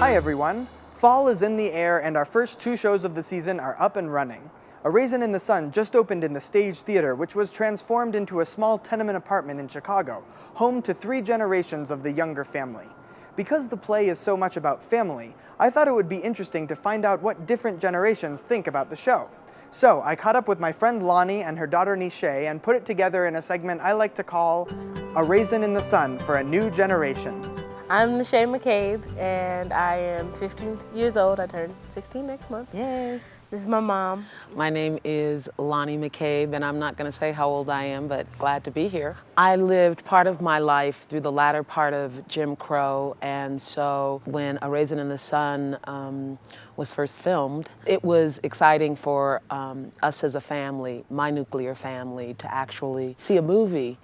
Hi everyone! Fall is in the air and our first 2 shows of the season are up and running. A Raisin in the Sun just opened in the Stage Theater, which was transformed into a small tenement apartment in Chicago, home to 3 generations of the younger family. Because the play is so much about family, I thought it would be interesting to find out what different generations think about the show. So I caught up with my friend Lonnie and her daughter Nishay and put it together in a segment I like to call A Raisin in the Sun for a New Generation. I'm Nishay McCabe, and I am 15 years old. I turned 16 next month. Yay. This is my mom. My name is Lonnie McCabe, and I'm not going to say how old I am, but glad to be here. I lived part of my life through the latter part of Jim Crow, and so when A Raisin in the Sun was first filmed, it was exciting for us as a family, my nuclear family, to actually see a movie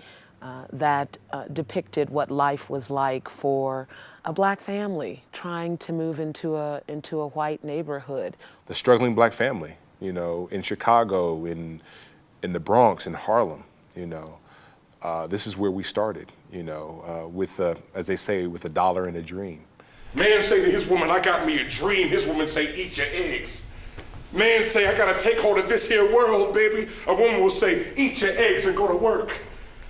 that depicted what life was like for a black family trying to move into a white neighborhood. The struggling black family, you know, in Chicago, in the Bronx, in Harlem, you know. This is where we started, you know, with, as they say, with a dollar and a dream. Man say to his woman, I got me a dream. His woman say, eat your eggs. Man say, I gotta take hold of this here world, baby. A woman will say, eat your eggs and go to work.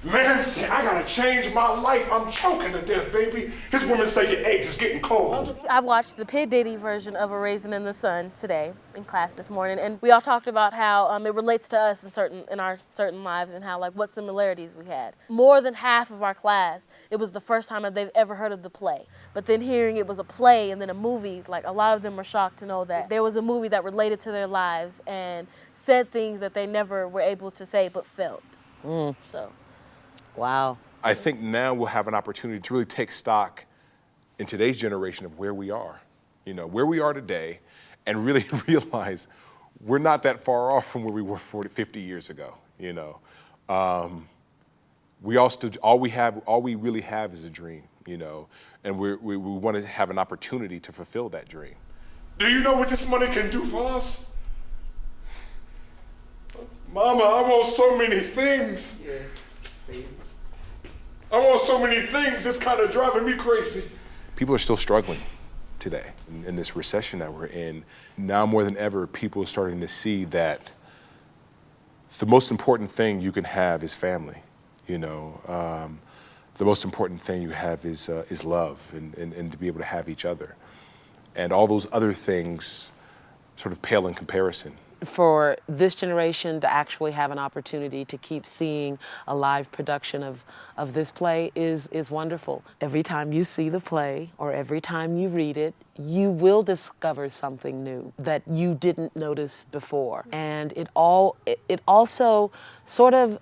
Man say, I gotta change my life. I'm choking to death, baby. His woman say, your eggs is getting cold. I watched the P. Diddy version of A Raisin in the Sun today in class this morning, and we all talked about how it relates to us in our certain lives and how, like, what similarities we had. More than half of our class, it was the first time that they've ever heard of the play. But then hearing it was a play and then a movie, like, a lot of them were shocked to know that there was a movie that related to their lives and said things that they never were able to say but felt. So. Wow. I think now we'll have an opportunity to really take stock in today's generation of where we are, you know, where we are today, and really realize we're not that far off from where we were 40, 50 years ago, you know. All we really have is a dream, you know, and we want to have an opportunity to fulfill that dream. Do you know what this money can do for us? Mama, I want so many things. Yes, baby. I want so many things, it's kind of driving me crazy. People are still struggling today in this recession that we're in. Now more than ever, people are starting to see that the most important thing you can have is family, you know. The most important thing you have is love and to be able to have each other. And all those other things sort of pale in comparison. For this generation to actually have an opportunity to keep seeing a live production of this play is wonderful. Every time you see the play or every time you read it, you will discover something new that you didn't notice before. And it also sort of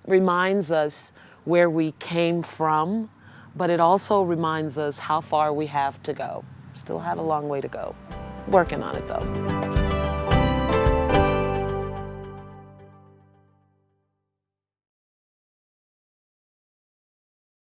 reminds us where we came from, but it also reminds us how far we have to go. Still have a long way to go. Working on it though.